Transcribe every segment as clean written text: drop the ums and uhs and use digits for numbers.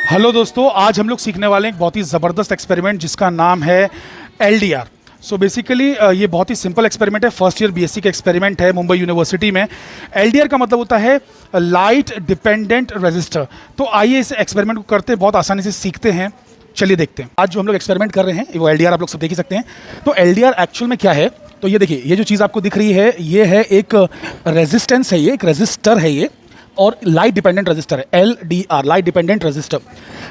Hello दोस्तों, आज हम लोग सीखने वाले हैं एक बहुत ही ज़बरदस्त एक्सपेरिमेंट जिसका नाम है एलडीआर। सो बेसिकली ये बहुत ही सिंपल एक्सपेरिमेंट है। फर्स्ट ईयर बीएससी का एक्सपेरिमेंट है मुंबई यूनिवर्सिटी में। एलडीआर का मतलब होता है लाइट डिपेंडेंट रेजिस्टर। तो आइए इस एक्सपेरिमेंट को करते हैं, बहुत आसानी से सीखते हैं। चलिए देखते हैं। आज जो हम लोग एक्सपेरिमेंट कर रहे हैं वो एलडीआर आप लोग सब देख ही सकते हैं। तो एलडीआर एक्चुअल में क्या है, तो ये देखिए, ये जो चीज़ आपको दिख रही है ये है एक रेजिस्टेंस है, ये एक रेजिस्टर है ये, और लाइट डिपेंडेंट रेजिस्टर है, LDR, लाइट डिपेंडेंट रेजिस्टर।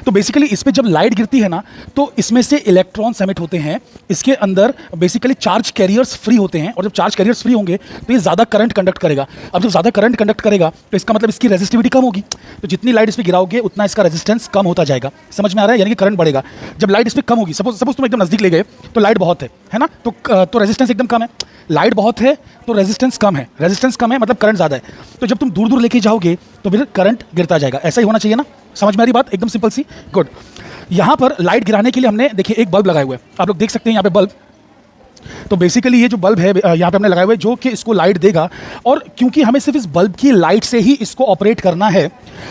तो बेसिकली इस पर जब लाइट गिरती है ना, तो इसमें से इलेक्ट्रॉन्स एमिट होते हैं। इसके अंदर बेसिकली चार्ज कैरियर्स फ्री होते हैं, और जब चार्ज कैरियर्स फ्री होंगे तो ये ज़्यादा करंट कंडक्ट करेगा। अब जब ज़्यादा करंट कंडक्ट करेगा तो इसका मतलब इसकी रेजिस्टिविटी कम होगी। तो जितनी लाइट इस पर गिराओगे उतना इसका रेजिस्टेंस कम होता जाएगा। समझ में आ रहा है? यानी कि करंट बढ़ेगा। जब लाइट इस पर कम होगी, सपोज तुम एकदम नज़दीक ले गए तो लाइट बहुत है ना, तो रेजिस्टेंस एकदम कम है। लाइट बहुत है तो रेजिस्टेंस कम है, रेजिस्टेंस कम है मतलब करंट ज़्यादा है। तो जब तुम दूर दूर लेके जाओगे तो फिर करंट गिरता जाएगा। ऐसा ही होना चाहिए ना? समझ में आ रही बात? एकदम सिंपल सी। गुड। यहाँ पर लाइट गिराने के लिए हमने देखिए एक बल्ब लगाए हुए हैं, आप लोग देख सकते हैं यहाँ पे बल्ब। तो बेसिकली ये जो बल्ब है यहाँ पे हमने लगाए हुए जो कि इसको लाइट देगा, और क्योंकि हमें सिर्फ इस बल्ब की लाइट से ही इसको ऑपरेट करना है,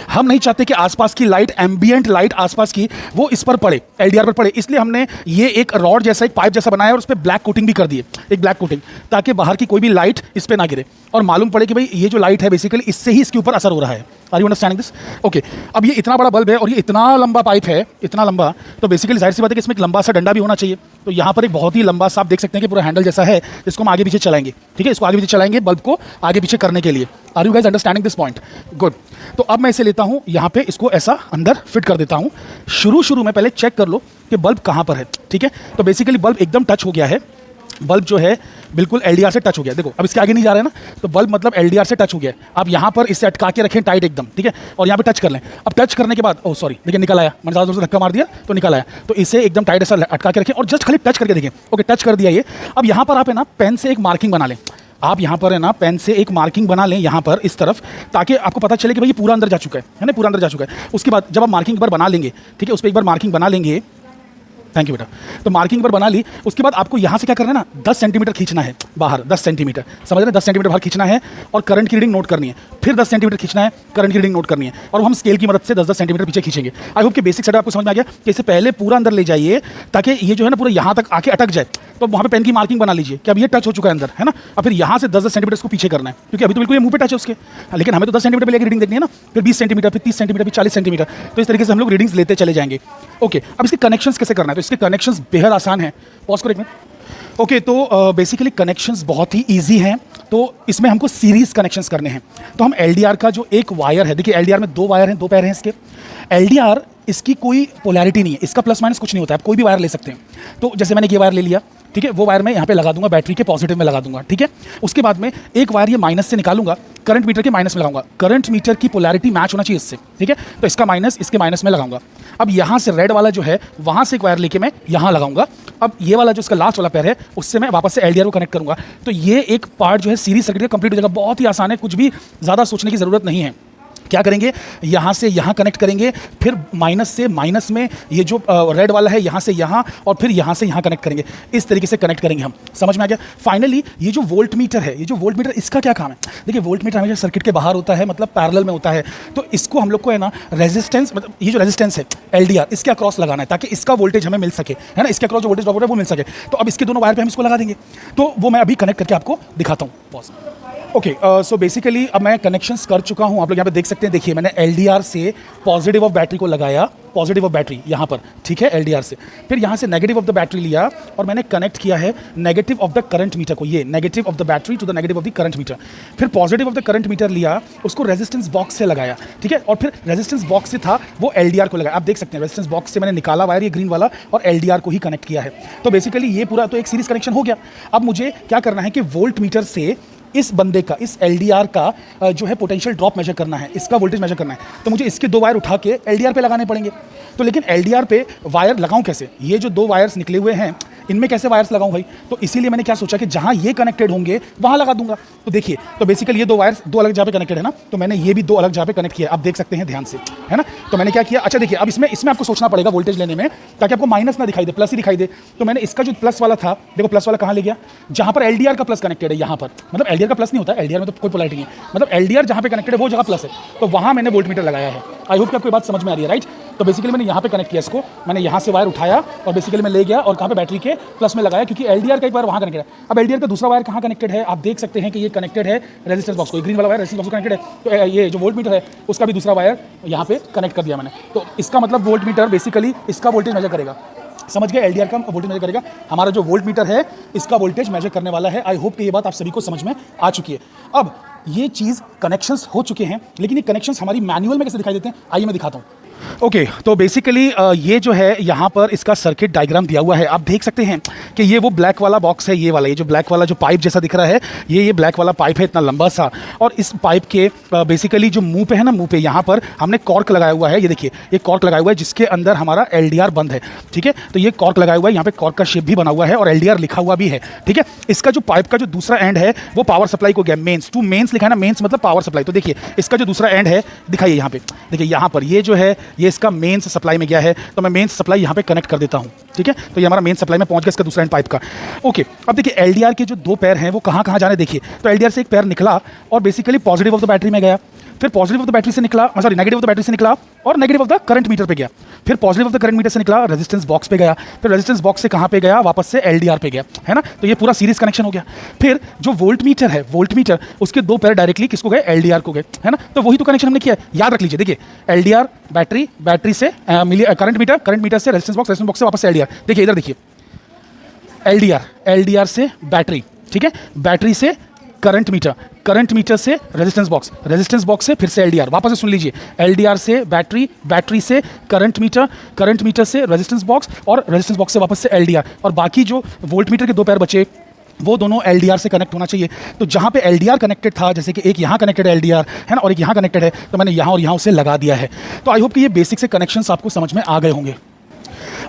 हम नहीं चाहते कि आसपास की लाइट, एम्बिएंट लाइट आसपास की, वो इस पर पड़े, एलडीआर पर पड़े। इसलिए हमने ये एक रॉड जैसा, एक पाइप जैसा बनाया और उस पर ब्लैक कोटिंग भी कर दी है, एक ब्लैक कोटिंग, ताकि बाहर की कोई भी लाइट इस पर ना गिरे और मालूम पड़े कि भाई ये जो लाइट है बेसिकली इससे ही इसके ऊपर असर हो रहा है। Are you understanding this? Okay. अब ये इतना बड़ा बल्ब है और ये इतना लंबा पाइप है, इतना लंबा, तो बेसिकली जाहिर सी बात है कि इसमें एक लंबा सा डंडा भी होना चाहिए। तो यहाँ पर एक बहुत ही लंबा सा, आप देख सकते हैं कि पूरा हैंडल जैसा है, इसको हम आगे पीछे चलाएंगे। ठीक है, इसको आगे पीछे चलाएंगे बल्ब को आगे पीछे करने के लिए। Are you guys understanding this point? Good. तो अब मैं इसे लेता हूँ यहाँ पे, इसको ऐसा अंदर फिट कर देता हूँ। शुरू में पहले चेक कर लो कि बल्ब कहाँ पर है। ठीक है, तो बेसिकली बल्ब एकदम टच हो गया है, बल्ब जो है बिल्कुल एलडीआर से टच हो गया। देखो अब इसके आगे नहीं जा रहा है ना, तो बल्ब मतलब एलडीआर से टच हो गया है। आप यहाँ पर इसे अटका के रखें टाइट एकदम, ठीक है, और यहाँ पे टच कर लें। अब टच करने के बाद, ओह सॉरी, देखिए निकल आया, मैंने ज़्यादा जोर से धक्का मार दिया तो निकल आया। तो इसे एकदम टाइट ऐसा अटका के रखें और जस्ट खाली टच करके देखें। ओके, टच कर दिया ये। अब यहाँ पर आप है ना पेन से एक मार्किंग बना लें। आप यहाँ पर है ना पेन से एक मार्किंग बना लें यहाँ पर इस तरफ, ताकि आपको पता चले कि भाई ये पूरा अंदर जा चुका है ना, पूरा अंदर जा चुका है। उसके बाद जब आप मार्किंग एक बार बना लेंगे, ठीक है, उस पर एक बार मार्किंग बना लेंगे, थैंक यू बेटा। तो मार्किंग पर बना ली, उसके बाद आपको यहाँ से क्या करना है ना, 10 सेंटीमीटर खींचना है बाहर, 10 सेंटीमीटर, समझ रहे हैं? 10 सेंटीमीटर बाहर खींचना है और करंट की रीडिंग नोट करनी है। फिर 10 सेंटीमीटर खींचना है, करंट की रीडिंग नोट करनी है, और हम स्केल की मदद से 10-10 सेंटीमीटर पीछे खींचेंगे। आई होप कि बेसिक सेटअप आपको समझ में आ गया कि इसे पहले पूरा अंदर ले जाइए ताकि ये जो है ना पूरा यहाँ तक आके अटक जाए। तो वहाँ पे पेन की मार्किंग बना लीजिए कि अब ये टच हो चुका है अंदर, है ना। अब फिर यहाँ से 10-10 सेंटीमीटर इसको पीछे करना है, क्योंकि अभी तो बिल्कुल ये मुंह पे टच है उसके, लेकिन हमें तो 10 सेंटीमीटर पे लेकर रीडिंग देखनी है ना। फिर 20 सेंटीमीटर, फिर 30 सेंटीमीटर, फिर 40 सेंटीमीटर। तो इस तरीके से हम लोग रीडिंग्स लेते चले जाएंगे। ओके, अब इसके कनेक्शंस कैसे करना है? तो इसके कनेक्शंस बेहद आसान है। पॉज करो एक मिनट। ओके, तो बेसिकली कनेक्शंस बहुत ही ईजी हैं। तो इसमें हमको सीरीज कनेक्शंस करने हैं। तो हम एलडीआर का जो एक वायर है, देखिए एलडीआर में 2 वायर हैं, 2 पैर हैं इसके। एलडीआर इसकी कोई पोलैरिटी नहीं है, इसका प्लस माइनस कुछ नहीं होता है, आप कोई भी वायर ले सकते हैं। तो जैसे मैंने ये वायर ले लिया, ठीक है, वो वायर मैं यहाँ पे लगा दूंगा, बैटरी के पॉजिटिव में लगा दूंगा, ठीक है। उसके बाद में एक वायर ये माइनस से निकालूंगा, करंट मीटर के माइनस में लगाऊंगा। करंट मीटर की पोलैरिटी मैच होना चाहिए इससे, ठीक है। तो इसका माइनस इसके माइनस में लगाऊंगा। अब यहाँ से रेड वाला जो है वहाँ से एक वायर लेके मैं यहाँ लगाऊंगा। अब ये वाला जो इसका लास्ट वाला पैर है उससे मैं वापस से एलडीआर को कनेक्ट करूँगा। तो ये एक पार्ट जो है सीरीज सर्किट का कंप्लीट हो जाएगा। बहुत ही आसान है, कुछ भी ज़्यादा सोचने की ज़रूरत नहीं है। क्या करेंगे, यहाँ से यहाँ कनेक्ट करेंगे, फिर माइनस से माइनस में ये जो रेड वाला है यहाँ से यहाँ, और फिर यहाँ से यहाँ कनेक्ट करेंगे। इस तरीके से कनेक्ट करेंगे हम। समझ में आ गया? फाइनली ये जो वोल्ट मीटर है, ये जो वोल्ट मीटर, इसका क्या काम है? देखिए वोल्ट मीटर हमेशा सर्किट के बाहर होता है, मतलब पैरेलल में होता है। तो इसको हम लोग को है ना रेजिस्टेंस, मतलब ये जो रेजिस्टेंस है एलडीआर, इसके अक्रॉस लगाना है ताकि इसका वोल्टेज हमें मिल सके, है ना, इसके अक्रॉस जो वोल्टेज ड्रॉप हो रहा है वो मिल सके। तो अब इसके दोनों वायर पे हम इसको लगा देंगे। तो वो मैं अभी कनेक्ट करके आपको दिखाता हूँ। पॉज। ओके, सो बेसिकली अब मैं कनेक्शंस कर चुका हूँ। आप लोग यहाँ पे देख सकते हैं, देखिए मैंने एलडीआर से पॉजिटिव ऑफ बैटरी को लगाया, पॉजिटिव ऑफ बैटरी यहाँ पर, ठीक है, एलडीआर से। फिर यहाँ से नेगेटिव ऑफ द बैटरी लिया और मैंने कनेक्ट किया है negative of the current meter को, ये negative of the battery to the negative of the current meter. फिर positive of the current meter लिया, उसको रेजिस्टेंस बॉक्स से लगाया, ठीक है, और फिर रेजिस्टेंस बॉक्स से था वो एलडीआर को लगाया। आप देख सकते हैं रेजिस्टेंस बॉक्स से मैंने निकाला वायर, ये ग्रीन वाला, और एलडीआर को ही कनेक्ट किया है। तो बेसिकली ये पूरा तो एक सीरीज कनेक्शन हो गया। अब मुझे क्या करना है कि वोल्ट मीटर से इस बंदे का, इस एलडीआर का जो है पोटेंशियल ड्रॉप मेजर करना है, इसका वोल्टेज मेजर करना है। तो मुझे इसके 2 वायर उठा के एलडीआर पे लगाने पड़ेंगे। तो लेकिन एलडीआर पे वायर लगाऊं कैसे? ये जो 2 वायर्स निकले हुए हैं इनमें कैसे वायर्स लगाऊं भाई? तो इसीलिए मैंने क्या सोचा कि जहां ये कनेक्टेड होंगे वहां लगा दूंगा। तो देखिए, तो बेसिकली ये 2 वायर्स 2 अलग जगह पे कनेक्टेड है ना, तो मैंने ये भी 2 अलग जगह पे कनेक्ट किया। आप देख सकते हैं ध्यान से, है ना। तो मैंने क्या किया, अच्छा देखिए, अब इसमें आपको सोचना पड़ेगा वोल्टेज लेने में, ताकि आपको माइनस ना दिखाई दे, प्लस ही दिखाई दे। तो मैंने इसका जो प्लस वाला था, देखो प्लस वाला कहाँ ले गया, जहां पर एलडीआर का प्लस कनेक्टेड है, यहाँ पर, मतलब एलडीआर का प्लस नहीं होता, एलडीआर में तो कोई पोलैरिटी नहीं है, मतलब एलडीआर जहां पे कनेक्टेड है वो जगह प्लस है, तो वहां मैंने वोल्ट मीटर लगाया है। आई होप कि आपको बात समझ में आ रही है, राइट। तो बेसिकली मैंने यहाँ पे कनेक्ट किया इसको, मैंने यहाँ से वायर उठाया और बेसिकली मैं ले गया और कहाँ पे बैटरी के प्लस में लगाया, क्योंकि एलडीआर का एक बार वहाँ कनेक्टेड है। अब एलडीआर का दूसरा वायर कहाँ कनेक्टेड है, आप देख सकते हैं कि ये कनेक्टेड है रेजिस्टेंस बॉक्स को, ग्रीन वाला वायर रेजिस्टेंस बॉक्स कनेक्टेड है। तो ये जो वोल्ट मीटर है उसका भी दूसरा वायर यहाँ पे कनेक्ट कर दिया मैंने। तो इसका मतलब वोल्ट मीटर बेसिकली इसका वोल्टेज मेजर करेगा, समझ गए, एलडीआर का वोल्टेज मेजर करेगा। हमारा जो वोल्ट मीटर है इसका वोल्टेज मेजर करने वाला है। आई होप कि ये बात आप सभी को समझ में आ चुकी है। अब ये चीज़ कनेक्शंस हो चुके हैं, लेकिन ये कनेक्शंस हमारी मैनुअल में कैसे दिखाई देते हैं, आइए मैं दिखाता हूँ। ओके, तो बेसिकली ये जो है यहाँ पर इसका सर्किट डायग्राम दिया हुआ है। आप देख सकते हैं कि ये वो ब्लैक वाला बॉक्स है, ये वाला, ये जो ब्लैक वाला जो पाइप जैसा दिख रहा है, ये ब्लैक वाला पाइप है इतना लंबा सा। और इस पाइप के बेसिकली जो मुंह पे है ना, मुंह पे यहाँ पर हमने कॉर्क लगाया हुआ है। ये देखिए, ये कॉर्क लगाया हुआ है जिसके अंदर हमारा एलडीआर बंद है, ठीक है। तो ये कॉर्क लगाया हुआ है, यहाँ पे कॉर्क का शेप भी बना हुआ है और एलडीआर लिखा हुआ भी है, ठीक है। इसका जो पाइप का जो दूसरा एंड है वो पावर सप्लाई को गया, मेंस टू मेंस लिखा है ना, मेंस मतलब पावर सप्लाई। तो देखिए इसका जो दूसरा एंड है दिखाइए यहाँ पे, देखिए यहाँ पर ये जो है ये इसका मेंस सप्लाई में गया है। तो मैं मेंस सप्लाई यहाँ पे कनेक्ट कर देता हूँ, ठीक है। तो ये हमारा मेन सप्लाई में पहुंच गया इसका दूसरा एंड पाइप का। ओके, अब देखिए एलडीआर के जो दो पैर हैं वो कहाँ कहाँ जाने, देखिए। तो एलडीआर से एक पैर निकला और basically positive of the battery में गया, फिर पॉजिटिव ऑफ द बैटरी से निकला, sorry negative of the battery से निकला और negative of the current metre पे गया, फिर positive of the current metre से निकला रेजिस्टेंस बॉक्स पे गया, फिर रेजिस्टेंस बॉक्स से कहाँ पे गया, वापस से एलडीआर पे गया, है ना। तो ये पूरा सीरीज कनेक्शन हो गया। फिर जो वोल्ट मीटर है, वोल्ट मीटर उसके दो पैर डायरेक्टली किसको गए, एलडीआर को गए, है ना। तो वही तो कनेक्शन हमने किया है, याद रख लीजिए। देखिए एलडीआर बैटरी, बैटरी से करंट मीटर, करंट मीटर से रेजिस्टेंस बॉक्स, रेजिस्टेंस बॉक्स से वापस से एलडीआर। देखिए इधर देखिए, एलडीआर, एलडीआर से बैटरी, ठीक है, बैटरी से करंट मीटर, करंट मीटर से रेजिस्टेंस बॉक्स, रेजिस्टेंस बॉक्स से फिर से एलडीआर। वापस से सुन लीजिए, एलडीआर से बैटरी, बैटरी से करंट मीटर, करंट मीटर से रेजिस्टेंस बॉक्स और रेजिस्टेंस बॉक्स से वापस से एलडीआर। और बाकी जो वोल्ट मीटर के दो पैर बचे वो दोनों एलडीआर से कनेक्ट होना चाहिए। तो जहाँ पे एलडीआर कनेक्टेड था, जैसे कि एक यहाँ कनेक्टेड है एलडीआर, है ना, और एक यहाँ कनेक्टेड है, तो मैंने यहाँ और यहाँ उसे लगा दिया है। तो आई होप कि ये बेसिक से कनेक्शंस आपको समझ में आ गए होंगे।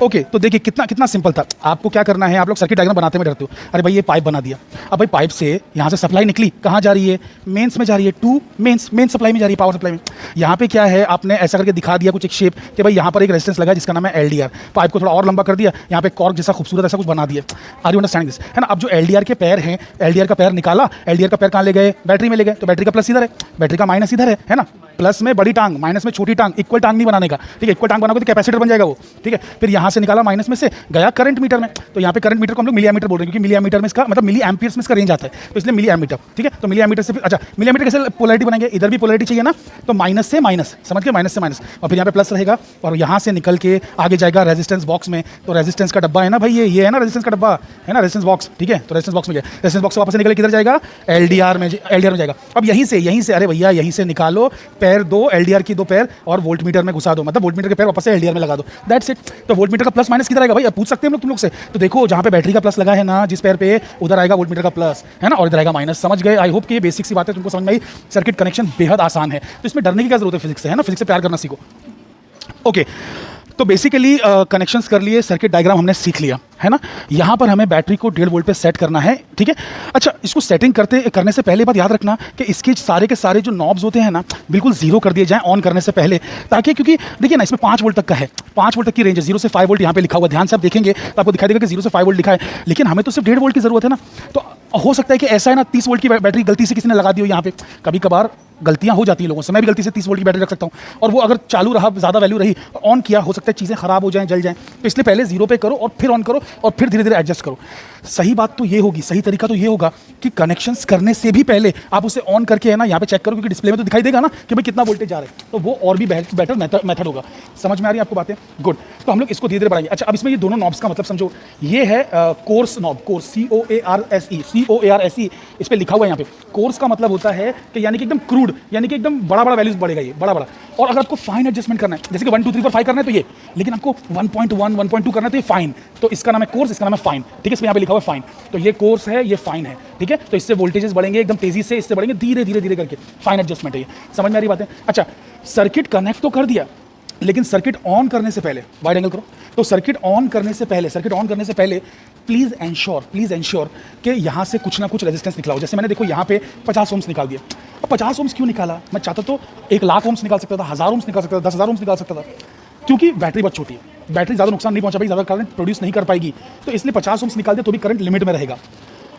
ओके, तो देखिए कितना कितना सिंपल था। आपको क्या करना है, आप लोग सर्किट डायग्राम बनाते में डरते हो, अरे भाई ये पाइप बना दिया। अब भाई पाइप से यहाँ से सप्लाई निकली, कहाँ जा रही है, मेंस में जा रही है, टू मेंस, मेन सप्लाई में जा रही है, पावर सप्लाई में। यहाँ पे क्या है, आपने ऐसा करके दिखा दिया कुछ एक शेप कि भाई यहाँ पर एक रेजिस्टेंस लगा जिसका नाम है एलडीआर। पाइप को थोड़ा और लंबा कर दिया, यहाँ पे कॉर्क जैसा खूबसूरत ऐसा कुछ बना दिया। आर यू अंडरस्टैंडिंग दिस, है ना। अब जो एलडीआर के पैर हैं, एलडीआर का पैर निकाला, एलडीआर का पैर कहाँ ले गए, बैटरी में ले गए। तो बैटरी का प्लस इधर है, बैटरी का माइनस इधर है ना। प्लस में बड़ी टांग, माइनस में छोटी टांग, इक्वल टांग नहीं बनाने का, ठीक है। इक्वल टांग बनाओगे तो कैपेसिटर बन जाएगा वो, ठीक है। फिर यहाँ से निकाला माइनस में से, गया करंट मीटर में। तो यहाँ पे करंट मीटर को हम लोग मिली एमीटर बोल रहे हैं, क्योंकि मिली एमीटर में इसका मतलब मिली एम्पियर्स में इसका रेंज आता है, तो इसलिए मिली एमीटर, ठीक है। तो मिली एमीटर से फिर अच्छा, मिली एमीटर कैसे पोलैरिटी बनाएंगे, इधर भी पोलैरिटी चाहिए ना, तो माइनस से माइनस, समझ के, माइनस से माइनस, और फिर यहाँ पे प्लस रहेगा और यहाँ से निकल के आगे जाएगा रेजिस्टेंस बॉक्स में। तो रेजिस्टेंस का डब्बा है ना भाई, ये है ना रेजिस्टेंस का डब्बा, है ना, रेजिस्टेंस बॉक्स, ठीक है। तो रेजिस्टेंस बॉक्स में गया, रेजिस्टेंस बॉक्स से वापस निकल किधर जाएगा, एलडीआर में, एलडीआर में जाएगा। अब यहीं से अरे भैया यहीं से निकालो पैर दो, एलडीआर की दो पैर और वोल्ट मीटर में घुसा दो, मतलब वोल्ट मीटर के पैर वापस से एलडीआर में लगा दो, दैट्स इट। तो वोल्ट मीटर का प्लस माइनस किधर आएगा भाई, अब पूछ सकते हैं हम लोग तुम लोग से। तो देखो जहाँ पे बैटरी का प्लस लगा है ना, जिस पैर पे, उधर आएगा वोल्ट मीटर का प्लस, है ना, और इधर आएगा माइनस। समझ गए। आई होप कि ये बेसिक सी बात है तुमको समझ में आई। सर्किट कनेक्शन बेहद आसान है, तो इसमें डरने की क्या जरूरत है फिजिक्स से, है ना, फिजिक्स से प्यार करना सीखो। ओके, तो बेसिकली कनेक्शंस कर लिए, सर्किट डायग्राम हमने सीख लिया, है ना। यहाँ पर हमें बैटरी को 1.5 वोल्ट पे सेट करना है, ठीक है। अच्छा, इसको सेटिंग करने से पहले बात याद रखना कि इसके सारे के सारे जो नॉब्स होते हैं ना, बिल्कुल जीरो कर दिए जाएं ऑन करने से पहले, ताकि, क्योंकि देखिए ना इसमें 5 वोल्ट तक का है, 5 वोल्ट तक की रेंज है, 0 से 5 वोल्ट यहाँ पे लिखा हुआ, ध्यान से आप देखेंगे तो आपको दिखाई देगा कि 0 से 5 वोल्ट लिखा है, लेकिन हमें तो सिर्फ 1.5 वोल्ट की जरूरत है ना। तो हो सकता है कि ऐसा है ना, 30 वोल्ट की बैटरी गलती से किसी ने लगा दी हो यहाँ पे। कभी कभार गलतियां हो जाती है लोगों से, मैं भी गलती से 30 वोल्ट की बैटरी रख सकता हूं, और वो अगर चालू रहा, ज़्यादा वैल्यू रही, ऑन किया, हो सकता है चीज़ें खराब हो जाएं, जल जाएं। तो इसलिए पहले 0 पे करो और फिर ऑन करो और फिर धीरे धीरे एडजस्ट करो। सही बात तो ये होगी, सही तरीका तो ये होगा कि कनेक्शंस करने से भी पहले आप उसे ऑन करके, है ना, यहाँ पे चेक करो, क्योंकि डिस्प्ले में तो दिखाई देगा ना कि भाई कितना वोल्टेज जा रहा है, तो वो और भी बेटर मेथड होगा। समझ में आ रही है आपको बातें, गुड। तो हम लोग इसको धीरे धीरे बढ़ाएंगे। अच्छा, अब इसमें ये दोनों नॉब्स का मतलब समझो, ये है कोर्स नॉब, कोर्स, CORSE, इस पर लिखा हुआ है यहाँ पे। कोर्स का मतलब होता है कि यानी कि एकदम क्रूड, यानी कि एकदम बड़ा बड़ा वैल्यूज बढ़ेगा, ये बड़ा बड़ा। और अगर आपको फाइन एडजस्टमेंट करना है, जैसे कि 1 2 3 4 5 करना है तो ये, लेकिन आपको 1.1 1.2 करना है तो ये फाइन, तो इसका नाम है कोर्स, इसका नाम है फाइन, ठीक है। इसमें यहाँ पे लिखा हुआ है फाइन, तो ये कोर्स है, ये फाइन है, ठीक है। तो इससे वोल्टेजेस बढ़ेंगे एकदम तेजी से, इससे बढ़ेंगे धीरे धीरे धीरे करके, फाइन एडजस्टमेंट है ये। समझ में आ रही बात है। अच्छा, सर्किट कनेक्ट तो कर दिया, लेकिन सर्किट ऑन करने से पहले, वाइड एंगल करो, तो सर्किट ऑन करने से पहले प्लीज़ एंश्योर कि यहाँ से कुछ ना कुछ रेजिस्टेंस निकला हो। जैसे मैंने देखो यहाँ पे 50 ओम्स निकाल दिया। अब 50 ओम्स क्यों निकाला, मैं चाहता तो 1 लाख ओम्स निकाल सकता था, 1000 ओम्स निकाल सकता था, 10,000 ओम्स निकाल सकता था, क्योंकि बैटरी बहुत छोटी है, बैटरी ज़्यादा नुकसान नहीं पहुंचा पाएगी, ज़्यादा करंट प्रोड्यूस नहीं कर पाएगी, तो इसलिए 50 ओम्स निकाल दिया तो भी करंट लिमिट में रहेगा।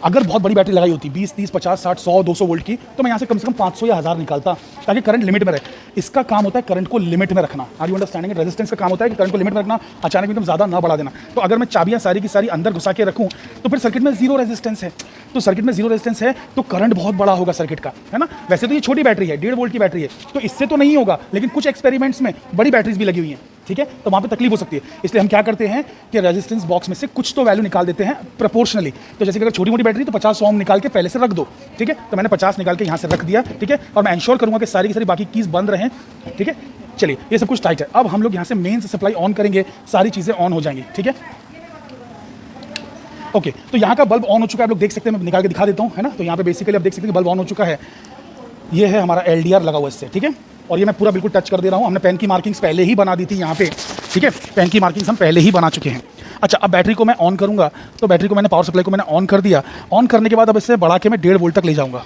अगर बहुत बड़ी बैटरी लगाई होती 20, 30, 50, 60, 100, 200 वोल्ट की, तो मैं यहाँ से कम 500 या 1000 निकालता ताकि करंट लिमिट में रहे। इसका काम होता है करंट को लिमिट में रखना। Are you understanding? रेजिस्टेंस का काम होता है कि करंट को लिमिट में रखना, अचानक एकदम ज़्यादा ना बढ़ा देना। तो अगर मैं चाबियाँ सारी की सारी अंदर घुसा के रखूँ तो फिर सर्किट में जीरो रेजिस्टेंस है। तो सर्किट में जीरो रेजिस्टेंस है तो करंट बहुत बड़ा होगा सर्किट का, है ना। वैसे तो ये छोटी बैटरी है, 1.5 वोल्ट की बैटरी है, तो इससे तो नहीं होगा, लेकिन कुछ एक्सपेरिमेंट्स में बड़ी बैटरीज भी लगी हुई हैं, ठीक है, तो वहाँ पे तकलीफ हो सकती है। इसलिए हम क्या करते हैं कि रेजिस्टेंस बॉक्स में से कुछ तो वैल्यू निकाल देते हैं प्रोपोर्शनली। तो जैसे कि अगर छोटी मोटी बैटरी तो 50 ओम निकाल के पहले से रख दो, ठीक है, तो मैंने 50 निकाल के यहाँ से रख दिया, ठीक है, और मैं इंश्योर करूँगा कि सारी की सारी बाकी कीज बंद रहें, ठीक है। चलिए, ये सब कुछ टाइट है। अब हम लोग यहाँ से मेन से सप्लाई ऑन करेंगे, सारी चीज़ें ऑन हो जाएंगी, ठीक है। ओके, तो यहाँ का बल्ब ऑन हो चुका है, आप लोग देख सकते हैं, मैं निकाल के दिखा देता हूँ, है ना। तो यहाँ पे बेसिकली आप देख सकते हैं कि बल्ब ऑन हो चुका है। ये है हमारा LDR लगा हुआ इससे, ठीक है। और ये मैं पूरा बिल्कुल टच कर दे रहा हूँ। हमने पेन की मार्किंग्स पहले ही बना दी थी यहाँ पे, ठीक है, पेन की मार्किंग्स हम पहले ही बना चुके हैं। अच्छा, अब बैटरी को मैं ऑन करूँगा, तो बैटरी को मैंने पावर सप्लाई को मैंने ऑन कर दिया। ऑन करने के बाद अब इससे बढ़ा के मैं 1.5 वोल्ट तक ले जाऊँगा।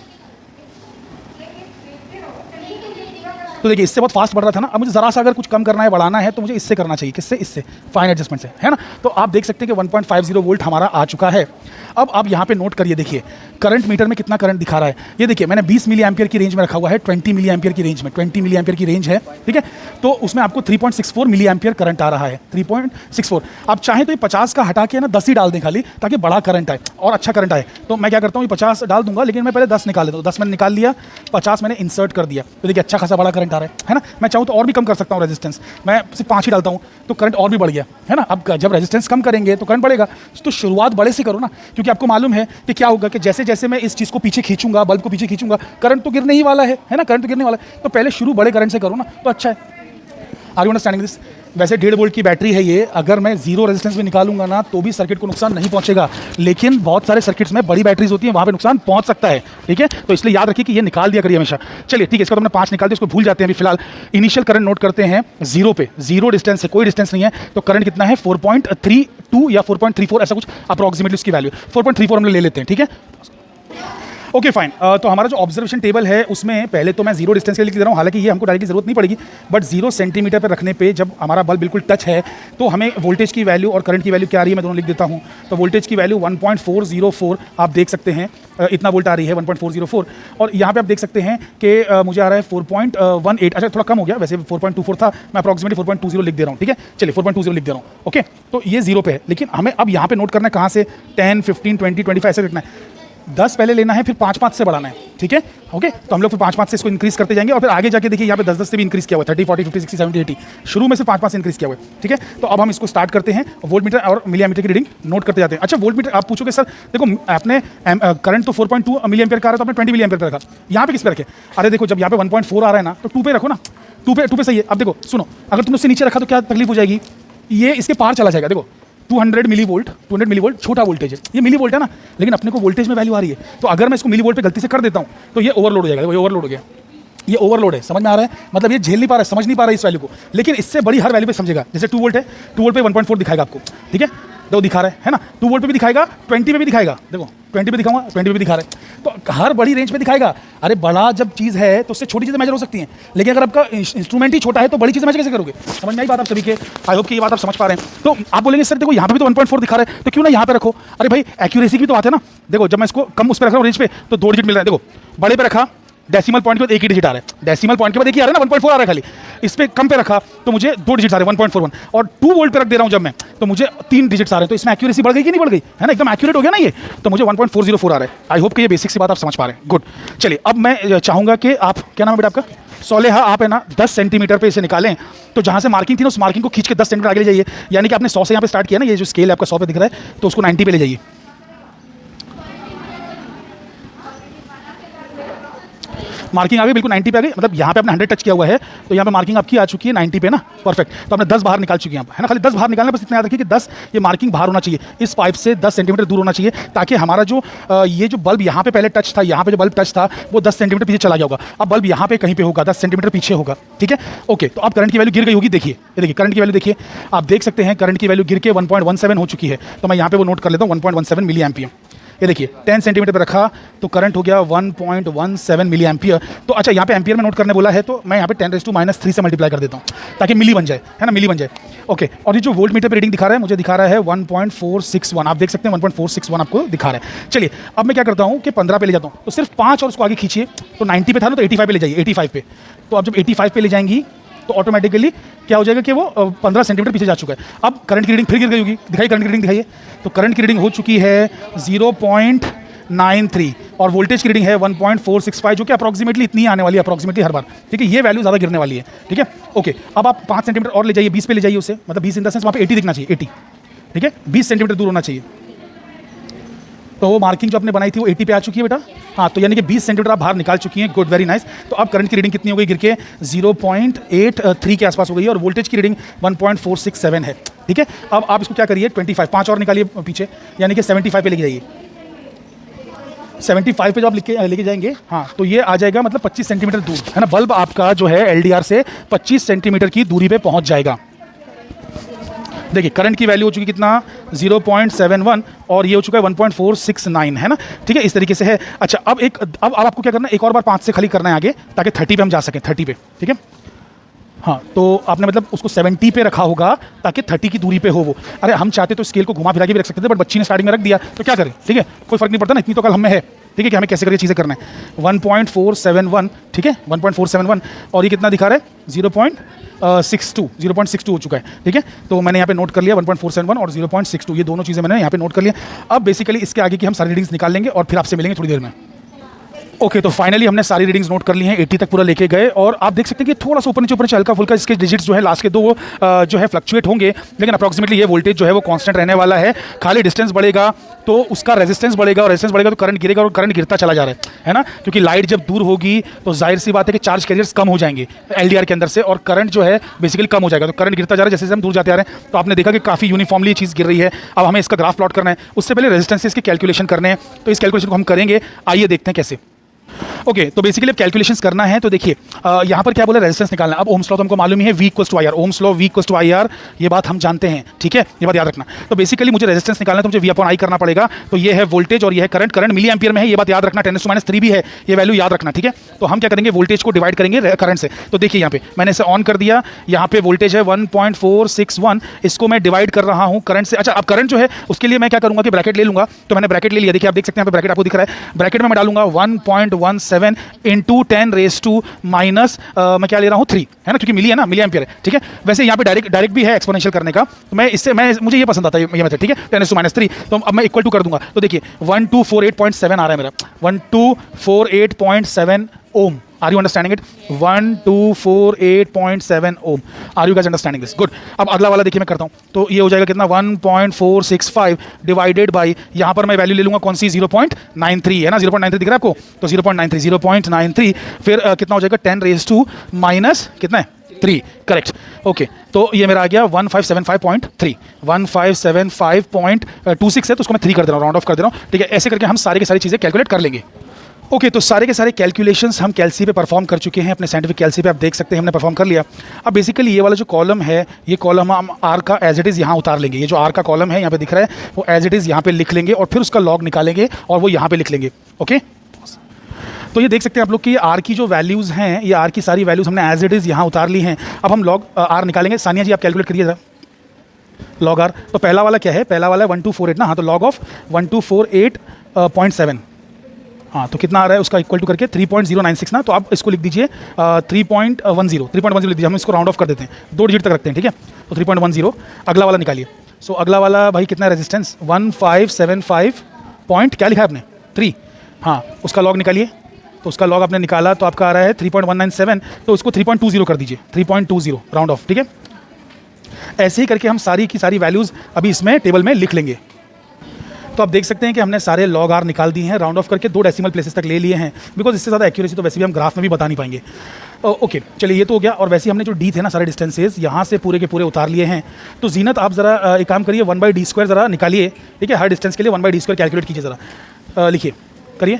तो देखिए, इससे बहुत फास्ट बढ़ रहा था ना। अब मुझे ज़रा सा अगर कुछ कम करना है, बढ़ाना है, तो मुझे इससे करना चाहिए। किससे? इससे, फाइन एडजस्टमेंट से, है ना। तो आप देख सकते हैं कि 1.50 वोल्ट हमारा आ चुका है। अब आप यहाँ पे नोट करिए, देखिए करंट मीटर में कितना करंट दिखा रहा है। ये देखिए, मैंने 20 मिली एम्पियर की रेंज में रखा हुआ है, 20 मिली एम्पियर की रेंज में, 20 मिली एम्पियर की रेंज है, ठीक है। तो उसमें आपको 3.64 मिली एम्पियर करंट आ रहा है, 3.64। आप चाहें तो ये 50 का हटा के ना 10 ही डाल दें खाली, ताकि बड़ा करंट आए और अच्छा करंट आए। तो मैं क्या करता हूँ, ये 50 डाल दूंगा, लेकिन मैं पहले 10 निकाल लेता हूँ। 10 मैंने निकाल लिया, 50 मैंने इंसर्ट कर दिया, तो देखिए अच्छा खासा बड़ा करंट आ रहा है ना। मैं चाहूँ तो और भी कम कर सकता हूँ रेजिस्टेंस, मैं सिर्फ 5 ही डालता हूँ तो करंट और भी बढ़ गया, है ना। अब जब रेजिस्टेंस कम करेंगे तो करंट बढ़ेगा। तो शुरुआत बड़े से करो ना, क्योंकि आपको मालूम है कि क्या होगा कि जैसे जैसे मैं इस चीज़ को पीछे खींचूंगा, बल्ब को पीछे खींचूंगा, करंट तो गिरने ही वाला है ना, करंट तो गिरने वाला है। तो पहले शुरू बड़े करंट से करो ना, तो अच्छा है। Are you understanding this? वैसे 1.5 वोल्ट की बैटरी है ये, अगर मैं जीरो रेजिस्टेंस में निकालूंगा ना तो भी सर्किट को नुकसान नहीं पहुंचेगा, लेकिन बहुत सारे सर्किट्स में बड़ी बैटरीज होती हैं, वहाँ पे नुकसान पहुंच सकता है, ठीक है। तो इसलिए याद रखिए कि ये निकाल दिया करिए हमेशा। चलिए ठीक है, इसका तो हमने 5 निकाल दिया, इसको भूल जाते हैं अभी फिलहाल। इनिशियल करंट नोट करते हैं 0 पे, जीरो डिस्टेंस है, कोई डिस्टेंस नहीं है, तो करंट कितना है 4.32 या 4.34 ऐसा कुछ अप्रॉक्सीमेटली उसकी वैल्यू 4.34 हम लोग ले लेते हैं, ठीक है। Okay fine. तो हमारा जो ऑब्जर्वेशन टेबल है उसमें पहले तो मैं जीरो डिस्टेंस के लिए लिख दे रहा हूँ, हालांकि ये हमको डायरेक्ट की जरूरत नहीं पड़ेगी, बट 0 सेंटीमीटर पर रखने पे जब हमारा बल्ब बिल्कुल टच है तो हमें वोल्टेज की वैल्यू और करंट की वैल्यू क्या आ रही है मैं दोनों लिख देता हूँ। तो वोल्टेज की वैल्यू 1.404 आप देख सकते हैं, इतना वोल्ट आ रही है 1.404। और यहाँ पे आप देख सकते हैं कि मुझे आ रहा है 4.18। अच्छा थोड़ा कम हो गया, वैसे 4.24 था, मैं अप्रॉक्सीमेटली 4.20 लिख दे रहा हूँ, ठीक है। चलिए 4.20 लिख दे रहा हूँ, ओके। तो ये 0 पे है, लेकिन हमें अब यहाँ पे नोट करना है कहाँ से, 10, 15, 20, 25 ऐसे लिखना है। 10 पहले लेना है, फिर 5-5 से बढ़ाना है, ठीक है, ओके। तो हम लोग फिर 5-5 से इसको इंक्रीज करते जाएंगे और फिर आगे जाके देखिए यहाँ पे 10-10 से भी इंक्रीज किया हुआ है, 30, 40, 50, 60, 70, 80, शुरू में से 5-5 से इंक्रीज किया हुआ है, ठीक है। तो अब हम इसको स्टार्ट करते हैं, वोल्ट मीटर और मिली एम्पियर की रीडिंग नोट करते जाते हैं। अच्छा, वोल्ट मीटर आप पूछोगे सर देखो आपने करंट तो 4.2 मिली एम्पियर का आ रहा है, तो आपने 20 मिली एम्पियर पर रखा, यहाँ पे किस पे रखे? अरे देखो, जब यहाँ पे 1.4 आ रहा है ना, तो 2 पे रखो ना, 2 पे सही है। अब देखो सुनो, अगर तुमने उससे नीचे रखा तो क्या तकलीफ हो जाएगी, ये इसके पार चला जाएगा। देखो 200 मिली वोल्ट छोटा वोल्टेज है, ये मिली वोल्ट है ना, लेकिन अपने को वोल्टेज में वैल्यू आ रही है। तो अगर मैं इसको मिली वोल्ट पे गलती से कर देता हूँ तो ये ओवरलोड हो जाएगा। देखो ये ओवरलोड हो गया, ये ओवरलोड है, समझ में आ रहा है? मतलब ये झेल नहीं पा रहा है, समझ नहीं पा रहा है इस वैल्यू को, लेकिन इससे बड़ी हर वैल्यू पे समझेगा। जैसे 2 वोल्ट है, 2 वोल्ट पे 1.4 दिखाएगा आपको, ठीक है, तो दिखा रहा है ना। 2 वोल्ट पे भी दिखाएगा, 20 पे भी दिखाएगा, देखो 20 पे दिखाऊंगा, 20 पे भी दिखा रहा है, तो हर बड़ी रेंज पे दिखाएगा। अरे बड़ा जब चीज़ है तो उससे छोटी चीज़ें मेजर हो सकती हैं, लेकिन अगर आपका इंस्ट्रूमेंट ही छोटा है तो बड़ी चीज़ें मेजर कैसे करोगे? समझ में आई बात आप सभी के? आई होप कि ये बात आप समझ पा रहे हैं। तो आप बोलेंगे सर देखो यहाँ पे भी तो 1.4 दिखा रहा है, तो क्यों ना यहाँ पे रखो? अरे भाई एक्यूरेसी भी तो आते हैं ना। देखो जब मैं इसको कम उस पर रख रहा हूँ रेंज पे तो 2 डिजिट मिल रहा है, देखो बड़े पे रखा डेसिमल पॉइंट के बाद एक ही डिजिट आ रहा है, डेसिमल पॉइंट के बाद एक ही आ रहा है ना, 1.4 आ रहा है खाली। इस पे कम पे रखा तो मुझे 2 डिजिट आ रहे हैं 1.41, और 2 वोल्ट पे रख दे रहा हूँ जब मैं, तो मुझे 3 डिजिट्स आ रहे हैं। तो इसमें एक्यूरेसी बढ़ गई कि नहीं बढ़ गई, है ना, एकदम एक्यूरेट हो गया ना ये। तो मुझे 1.404 आ रहा है। आई होप कि ये बेसिक सी बात आप समझ पा रहे हैं। गुड। चलिए अब मैं चाहूँगा कि आप, क्या नाम है बेटा आपका? सोलेहा। आप है ना 10 सेंटीमीटर पे इसे निकालें, तो जहाँ से मार्किंग थी ना उस मार्किंग को खींच के 10 सेंटीमीटर आगे ले जाइए। यानी कि आपने 100 से यहाँ पे स्टार्ट किया ना, ये जो स्केल है आपका 100 पे दिख रहा है, तो उसको 90 पे ले जाइए। मार्किंग आ गई, बिल्कुल 90 पे आ गई, मतलब यहाँ पे आपने 100 टच किया हुआ है, तो यहाँ पे मार्किंग आपकी आ चुकी है 90 पे ना, परफेक्ट। तो आपने 10 बाहर निकाल चुकी है, है ना, खाली 10 बाहर निकालना, बस इतना याद रखिए कि 10 ये मार्किंग बाहर होना चाहिए, इस पाइप से 10 सेंटीमीटर दूर होना चाहिए, ताकि हमारा जो ये जो बल्ब यहाँ पे पहले टच था, यहाँ पे जो बल्ब टच था वो 10 सेंटीमीटर पीछे चला गया होगा। अब बल्ब यहाँ पे कहीं पे होगा, 10 सेंटीमीटर पीछे होगा, ठीक है, ओके। तो अब करंट की वैल्यू गिर गई होगी, देखिए ये देखिए करंट की वैल्यू देखिए, आप देख सकते हैं करंट की वैल्यू गिर के 1.17 हो चुकी है। तो मैं यहाँ पे वो नोट कर लेता हूँ 1.17 मिली एम्पियर। ये देखिए 10 सेंटीमीटर पे रखा तो करंट हो गया 1.17 मिली एम्पियर। तो अच्छा यहाँ पे एम्पियर में नोट करने बोला है तो मैं यहाँ पे 10⁻³ से मल्टीप्लाई कर देता हूँ ताकि मिली बन जाए, है ना, मिली बन जाए। ओके, और ये जो वोल्ट मीटर पे रीडिंग दिखा रहा है मुझे दिखा रहा है 1.461, आप देख सकते हैं 1.461 आपको दिखा रहा है। चलिए अब मैं क्या करता हूँ कि 15 पे ले जाता हूँ, तो सिर्फ 5 और उसको आगे खींचिए, तो 90 पे था ना तो 85 पे ले जाइए, 85 पे। तो आप जब 85 पे ले जाएंगी तो ऑटोमेटिकली क्या हो जाएगा कि वो 15 सेंटीमीटर पीछे जा चुका है। अब करंट की रीडिंग फिर गिर गई होगी, दिखाइए करंट की रीडिंग दिखाइए। तो करंट की रीडिंग हो चुकी है 0.93 और वोल्टेज की रीडिंग है 1.465, जो कि अप्रॉक्सीमेटली इतनी आने वाली है, अप्रॉक्सीमेटली हर बार, ठीक है। ये वैल्यू ज़्यादा गिरने वाली है, ठीक है। ओके, अब आप 5 सेंटीमीटर और ले जाइए, 20 पे ले जाइए उसे, मतलब 20 इन द सेंस वहाँ पे 80 दिखना चाहिए, 80, ठीक है, 20 सेंटीमीटर दूर होना चाहिए। तो वो मार्किंग जो आपने बनाई थी वो 80 पे आ चुकी है बेटा, हाँ, तो यानी कि 20 सेंटीमीटर आप बाहर निकाल चुकी हैं, गुड, वेरी नाइस। तो अब करंट की रीडिंग कितनी हो गई गिर के 0.83 के आसपास हो गई है और वोल्टेज की रीडिंग 1.467 है, ठीक है। अब आप इसको क्या करिए 25 5 और निकालिए पीछे, यानी कि 75 पे लेके जाइए। 75 पे जब आप लेके जाएंगे, हाँ, तो ये आ जाएगा मतलब 25 सेंटीमीटर दूर, है ना। बल्ब आपका जो है LDR से 25 सेंटीमीटर की दूरी पे पहुंच जाएगा। देखिए करंट की वैल्यू हो चुकी कितना 0.71 और ये हो चुका है 1.469, है ना, ठीक है, इस तरीके से है। अच्छा अब आपको क्या करना है, एक और बार 5 से खाली करना है आगे ताकि 30 पे हम जा सकें, 30 पे, ठीक है। हाँ, तो आपने मतलब उसको 70 पे रखा होगा ताकि 30 की दूरी पे हो वो। अरे हम चाहते तो स्केल को घुमा फिरा के भी रख सकते थे, बट बच्ची ने स्टार्टिंग में रख दिया तो क्या करें, ठीक है, कोई फर्क नहीं पड़ता ना, इतनी तो कल हमें है, ठीक है, कि हमें कैसे करके चीज़ें करना है। 1.471, ठीक है, 1.471 और ये कितना दिखा रहा है 0.62 हो चुका है, ठीक है। तो मैंने यहाँ पे नोट कर लिया 1.471 और 0.62, ये दोनों चीज़ें मैंने यहाँ पे नोट कर लिया। अब बेसिकली इसके आगे की हम सारी रीडिंग्स निकाल लेंगे और फिर आपसे मिलेंगे थोड़ी देर में। ओके, तो फाइनली हमने सारी रीडिंग्स नोट कर ली हैं, 80 तक पूरा लेके गए और आप देख सकते हैं कि थोड़ा सा ऊपर नीचे हल्का फुल्का इसके डिजिट्स जो है लास्ट के दो जो है फ्लक्चुएट होंगे, लेकिन अप्रॉक्सीमेटली ये वोल्टेज जो है वो कांस्टेंट रहने वाला है। खाली डिस्टेंस बढ़ेगा तो उसका रेजिस्टेंस बढ़ेगा और रेजिस्टेंस बढ़ेगा तो करंट गिरेगा और करंट गिरता चला जा रहा है ना, क्योंकि लाइट जब दूर होगी तो जाहिर सी बात है कि चार्ज कैरियर्स कम हो जाएंगे LDR के अंदर से और करंट जो है बेसिकली कम हो जाएगा, तो करंट गिरता जा रहा है जैसे हम दूर जाते आ रहे हैं। तो आपने देखा कि काफ़ी यूनिफॉर्मली चीज़ गिर रही है। अब हमें इसका ग्राफ प्लॉट करना है, उससे पहले रेजिस्टेंसेस के कैलकुलेशन करने हैं, तो इस कैलकुलेशन को हम करेंगे, आइए देखते हैं कैसे। ओके, तो बेसिकली अब कैलकुलेशंस करना है, तो देखिए यहाँ पर क्या बोला, रेजिस्टेंस निकालना है। अब ओम्स लॉ तो हमको मालूम ही है, V = IR, Ohm's law V = IR, ये बात हम जानते हैं, ठीक है, ये बात याद रखना। तो बेसिकली मुझे रेजिस्टेंस निकालना है तो मुझे V/I करना पड़ेगा। तो ये है वोल्टेज और ये है करंट, करंट मिली एम्पियर में है, ये बात याद रखना, 10⁻³ भी है, ये वैल्यू याद रखना, ठीक है। तो हम क्या करेंगे, वोल्टेज को डिवाइड करेंगे करंट से। तो देखिए यहाँ पे मैंने इसे ऑन कर दिया, यहाँ पे वोल्टेज है 1.461, इसको मैं डिवाइड कर रहा हूँ करंट से। अच्छा, अब करंट जो है उसके लिए मैं क्या करूँगा कि ब्रैकेट ले लूँगा, तो मैंने ब्रैकेट ले लिया, देखिए आप देख सकते हैं यहाँ पे ब्रैकेट आपको दिख रहा है, ब्रैकेट में मैं डालूंगा 1.17 इंटू 10⁻⁻⁻, मैं क्या ले रहा हूँ 3, है ना, क्योंकि मिली है ना, मिली एम्पियर है, ठीक है। वैसे यहाँ पे डायरेक्ट भी है एक्सपोनेंशियल करने का, तो मुझे ये पसंद आता है ये मेथड, ठीक है, 10⁻⁻3। तो अब मैं इक्वल टू कर दूंगा, तो देखिए 1248.7 आ रहा है मेरा, 1248.7 ohm. Are you understanding it? 1248.7 ohm. Are you guys understanding this? Good. अब अगला वाला देखिए मैं करता हूँ, तो ये हो जाएगा कितना 1.465 डिवाइडेड बाई, यहाँ पर मैं वैल्यू ले लूँगा कौन सी 0.93 है ना, 0.93 दिख रहा है आपको, तो 0.93 फिर कितना हो जाएगा 10⁻⁻, कितना है 3, करेक्ट। ओके, तो ये मेरा आ गया 1575.3, 1575.26 है, तो उसको मैं 3 कर दे रहा हूँ, राउंड ऑफ कर दे रहा हूँ, ठीक है। ऐसे करके हम सारी की सारी चीज़ें कैलकुलेट कर लेंगे। ओके, तो सारे के सारे कैलकुलेशंस हम कैलसी पे परफॉर्म कर चुके हैं, अपने साइंटिफिक कैलसी पे आप देख सकते हैं हमने परफॉर्म कर लिया। अब बेसिकली ये वाला जो कॉलम है, ये कॉलम हम आर का एज इट इज़ यहाँ उतार लेंगे, ये जो आर का कॉलम है यहाँ पे दिख रहा है वो एज इट इज़ यहाँ पे लिख लेंगे और फिर उसका लॉग निकालेंगे और वो यहाँ पे लिख लेंगे। ओके, तो ये देख सकते हैं आप लोग कि आर की जो वैल्यूज़ हैं, ये आर की सारी वैल्यूज़ हमने एज इट इज़ यहाँ उतार ली हैं। अब हम लॉग आर निकालेंगे। सानिया जी आप कैलकुलेट करिए जरा लॉग आर। तो पहला वाला क्या है, पहला वाला है 1248 ना, हाँ, तो लॉग ऑफ 1248.7, हाँ, तो कितना आ रहा है उसका इक्वल टू करके 3.096 ना, तो आप इसको लिख दीजिए 3.10 लिख दीजिए, हम इसको राउंड ऑफ कर देते हैं, 2 डिजिट तक रखते हैं, ठीक है। तो 3.10। अगला वाला निकालिए। सो अगला वाला भाई कितना रेजिस्टेंस 1575 पॉइंट क्या लिखा है आपने 3, हाँ, उसका लॉग निकालिए। तो उसका लॉग आपने निकाला तो आपका आ रहा है 3.197, तो उसको 3.20 कर दीजिए, 3.20 राउंड ऑफ, ठीक है। ऐसे ही करके हम सारी की सारी वैल्यूज़ अभी इसमें टेबल में लिख लेंगे। तो आप देख सकते हैं कि हमने सारे लॉग आर निकाल दिए हैं, राउंड ऑफ करके 2 डेसिमल प्लेसेस तक ले लिए हैं, बिकॉज इससे ज़्यादा एक्यूरेसी तो वैसे भी हम ग्राफ में भी बता नहीं पाएंगे। ओके, चलिए ये तो हो गया। और वैसे हमने जो डी थे ना सारे डिस्टेंसेज यहाँ से पूरे के पूरे उतार लिए हैं। तो जीनत आप ज़रा एक काम करिए, 1/d² ज़रा निकालिए, ठीक है, हर डिस्टेंस के लिए 1/d² कैलकुलेट कीजिए ज़रा, लिखिए, करिए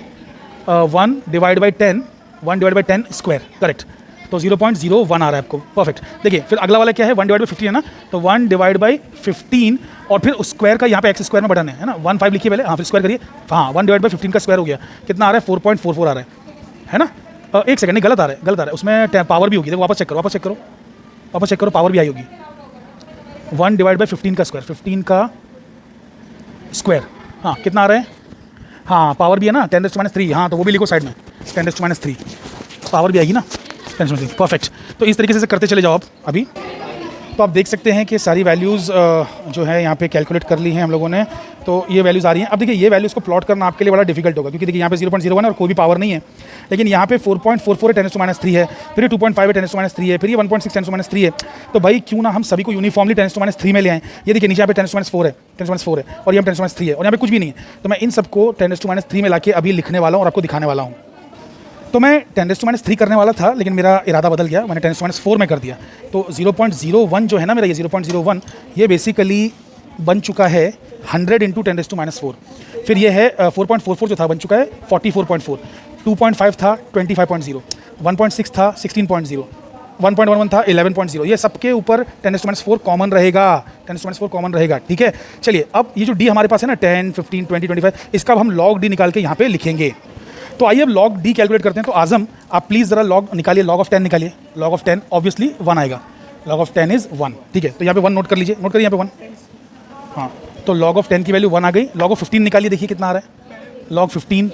1/10 स्क्वायर, करेक्ट। तो 0.01 आ रहा है आपको, परफेक्ट। देखिए फिर अगला वाला क्या है 1/15 है ना, तो 1/15 और फिर उस स्क्वायर का यहाँ पे एक्स स्क्वायर में बढ़ाना है ना, 1.5 लिखिए पहले, हाँ फिर स्क्वायर करिए, हाँ 1/15 का स्क्वायर हो गया, कितना आ रहा है 4.44 आ रहा है ना। एक सेकंड, नहीं गलत आ रहा है, उसमें पावर भी होगी, देखो वापस चेक करो, पावर भी आई होगी, 1/15 का स्क्वायर, 15 का स्क्वायर, हाँ कितना आ रहा है, हाँ पावर भी है ना 10⁻3, हाँ तो वो भी लिखो साइड में, 10⁻3 पावर भी आएगी ना 10⁻3, परफेक्ट। तो इस तरीके से करते चले जाओ आप अभी। तो आप देख सकते हैं कि सारी वैल्यूज़ जो है यहाँ पे कैलकुलेट कर ली हैं हम लोगों ने, तो ये वैल्यूज़ आ रही हैं। अब देखिए ये वैल्यूज़ को प्लॉट करना आपके लिए बड़ा डिफिकल्ट होगा, क्योंकि देखिए यहाँ पे 0.01 है और कोई भी पावर नहीं है, लेकिन यहाँ पे 4.44 है 10⁻3 है, फिर ये 2.5 है 10⁻3 है, फिर ये 1.6 10⁻3 है। तो भाई क्यों ना हम सभी को यूनिफॉर्मली 10⁻3 में ले आएँ। ये देखिए नीचे यहाँ पे 10⁻4 है और ये 10⁻3 है और यहाँ पे कुछ भी नहीं है, तो मैं इन सबको 10⁻3 में ला के अभी लिखने वाला हूँ और आपको दिखाने वाला हूँ। तो मैं 10⁻3 करने वाला था, लेकिन मेरा इरादा बदल गया, मैंने 10⁻4 में कर दिया। तो 0.01 जो है ना मेरा, ये 0.01 ये बेसिकली बन चुका है 100 × 10⁻4। फिर ये है 4.44 जो था बन चुका है 44.4, 2.5 था 25.0, 1.6 था 16.0, 1.11 था 11.0। ये सबके ऊपर 10⁻4 कॉमन रहेगा, 10⁻4 कॉमन रहेगा, ठीक है। चलिए अब ये जो डी हमारे पास है ना 10, 15, 20, 25, इसका अब हम log d निकाल के यहाँ पे लिखेंगे। तो आइए अब log d कैलकुलेट करते हैं। तो आज़म आप प्लीज़ ज़रा log निकालिए, log of 10 निकालिए, log of 10 ऑब्वियसली 1 आएगा, log of 10 इज़ 1, ठीक है। तो यहाँ पे 1 नोट कर लीजिए, नोट करिए यहाँ पे 1, हाँ तो log of 10 की वैल्यू 1 आ गई। log of 15 निकालिए, देखिए कितना आ रहा है, log 15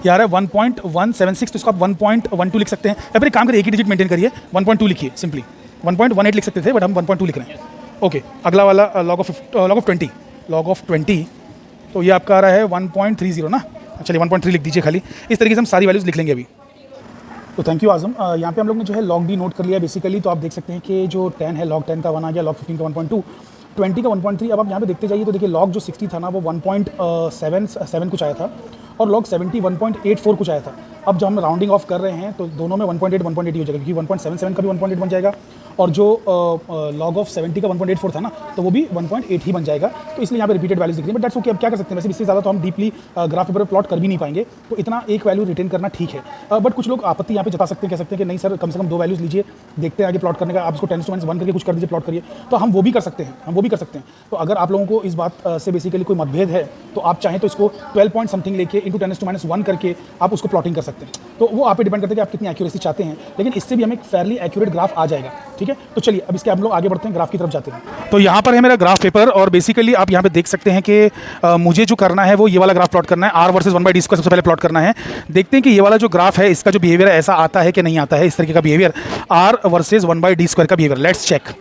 यार है 1.176, तो इसको आप 1.12 लिख सकते हैं, या फिर एक काम करिए एक ही डिजिट मेंटेन करिए, 1.2 लिखिए, सिंपली 1.18 लिख सकते थे बट हम 1.2 लिख रहे हैं। ओके अगला वाला log of 20, तो ये आपका आ रहा है 1.30 ना, चलिए 1.3 लिख दीजिए खाली। इस तरीके से हम सारी वैल्यूज़ लिख लेंगे अभी। तो थैंक यू आज़म। यहाँ पे हम लोग ने जो है log d नोट कर लिया बेसिकली। तो आप देख सकते हैं कि जो 10 है log 10 का 1 आ गया, log 15 का 1.2, 20 का 1.3। अब आप यहाँ पे देखते जाइए तो देखिए log जो 60 था ना वो 1.77 कुछ आया था और log 70 1.84 कुछ आया था। अब जब हम राउंडिंग ऑफ कर रहे हैं तो दोनों में 1.8 हो जाएगा, क्योंकि 1.77 का भी 1.8 बन जाएगा और जो log ऑफ 70 का 1.84 था ना तो वो भी 1.8 ही बन जाएगा। तो इसलिए यहाँ पे रिपीटेड वैल्यूज दिख रही है, बट दैट्स ओके। अब क्या कर सकते हैं, वैसे इससे ज़्यादा तो हम डीपली ग्राफ पेपर पर प्लॉट कर भी नहीं पाएंगे, तो इतना एक वैल्यू रिटेन करना ठीक है। बट कुछ लोग आपत्ति यहाँ पे जता सकते हैं, कह सकते हैं कि नहीं सर कम से कम 2 वैल्यूज लीजिए, देखते हैं आगे प्लॉट करने का, आप इसको 10⁻1 करके कुछ कर दीजिए, प्लॉट करिए। तो हम वो भी कर सकते हैं, तो अगर आप लोगों को इस बात से बेसिकली कोई मतभेद है तो आप चाहें तो इसको 12 पॉइंट समथिंग लेके इंटू 10⁻1 करके आप उसको प्लॉटिंग कर सकते हैं। तो वो आप पे डिपेंड करता है कि आप कितनी एक्यूरेसी चाहते हैं, लेकिन इससे भी हमें एक फेयरली एक्यूरेट ग्राफ आ जाएगा, ठीक है। तो चलिए अब इसके हम लोग आगे बढ़ते हैं, ग्राफ की तरफ जाते हैं। तो यहाँ पर है मेरा ग्राफ पेपर और बेसिकली आप यहाँ पे देख सकते हैं कि मुझे जो करना है वो ये वाला ग्राफ प्लॉट करना है, r वर्सेस 1/d स्क्वायर सबसे पहले प्लॉट करना है। देखते हैं कि ये वाला जो ग्राफ है इसका जो बिहेवियर है ऐसा आता है कि नहीं आता है, इस तरीके का behaviour r versus 1/d square का बिहेवियर। Let's check.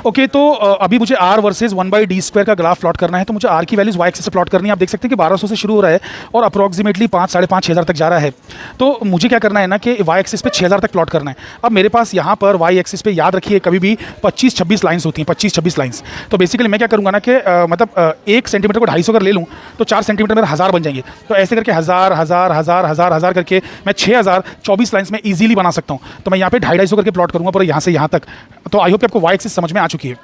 ओके तो अभी मुझे r वर्सेस 1/d स्क्वायर का ग्राफ प्लॉट करना है, तो मुझे r की वैल्यूज y एक्सिस से प्लॉट करनी है। आप देख सकते हैं कि 1200 से शुरू हो रहा है और अप्रॉक्सीमेटली 5 साढ़े 5 6,000 तक जा रहा है। तो मुझे क्या करना है ना कि y एक्सिस पे 6,000 तक प्लॉट करना है। अब मेरे पास यहाँ पर y एक्सिस पे याद रखिए कभी भी 25-26 लाइन्स होती हैं, 25-26 लाइन्स। तो बेसिकली मैं क्या करूँगा ना कि मतलब 1 सेंटीमीटर को 250 अगर ले लूँ तो 4 सेंटीमीटर मेरे 1000 बन जाएंगे। तो ऐसे करके 1000 करके मैं 6024 लाइन्स में ईजिली बना सकता हूँ। तो मैं यहाँ पे 250 करके प्लॉट करूँगा पर यहाँ से यहाँ तक। तो आई होप कि आपको y एक्सिस समझ में आ चुकी है।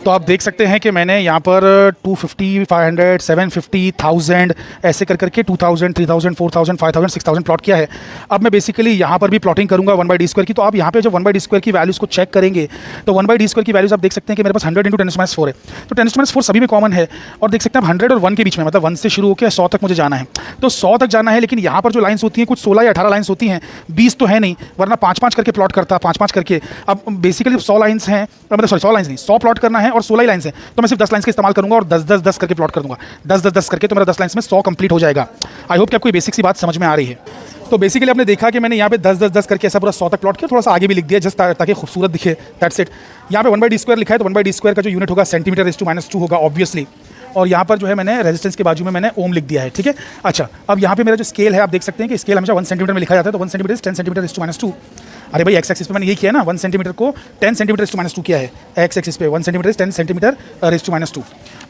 तो आप देख सकते हैं कि मैंने यहाँ पर 250, 500, 750, 1000 ऐसे कर करके 2000, 3000, 4000, 5000, 6000 प्लॉट किया है। अब मैं बेसिकली यहाँ पर भी प्लॉटिंग करूँगा 1/d स्क्वायर की। तो आप यहाँ पे जब 1/d स्क्वायर की वैल्यूज़ को चेक करेंगे तो 1/d स्क्वायर की वैल्यूज़ आप देख सकते हैं कि मेरे पास 100 × 10⁻4 है। तो 10⁻4 सभी में कॉमन है और देख सकते हैं 100 और 1 के बीच में, मतलब 1 से शुरू होकर 100 तक मुझे जाना है। तो 100 तक जाना है, लेकिन यहाँ पर जो लाइन्स होती हैं कुछ 16 या 18 लाइन्स होती हैं, 20 तो है नहीं, वरना 5-5 करके प्लॉट करता, 5-5 करके। अब बेसिकली 100 लाइन्स हैं, मतलब सॉरी 100 लाइन्स नहीं, 100 प्लॉट करना है और 16 लाइन्स हैं, तो मैं सिर्फ 10 लाइन्स का इस्तेमाल करूंगा और 10-10-10 करके प्लॉट कर दूंगा, 10-10-10 करके। तो मेरा 10 लाइन्स में 100 कंप्लीट हो जाएगा। आई होप कि आपको ये बेसिक सी बात समझ में आ रही है। तो बेसिकली आपने देखा कि मैंने यहाँ पे 10-10-10 करके ऐसा पूरा 100 तक प्लॉट किया, थोड़ा सा आगे भी लिख दिया जस्ट ताकि खूबसूरत दिखे, दैट्स इट। यहाँ पे 1/d स्क्वायर लिखा है, तो 1/d स्क्वायर का जो यूनिट होगा सेंटीमीटर रेज़ टू -2 होगा ऑब्वियसली। और यहाँ पर जो है मैंने रेजिस्टेंस के बाजू में मैंने ओम लिख दिया है, ठीक है। अच्छा अब यहाँ पे मेरा जो स्केल है आप देख सकते हैं कि स्केल हमेशा 1 सेंटीमीटर में लिखा जाता है, तो 1 सेंटीमीटर 10 सेंटीमीटर रेज़ टू -2। अरे भाई एक्स एक्सिस पे मैंने ये किया है ना, 1 सेंटीमीटर को 10 सेंटीमीटर रेज़ टू -2 किया है। एक्स एक्सिस पे 1 सेंटीमीटर 10 सेंटीमीटर रेज़ टू -2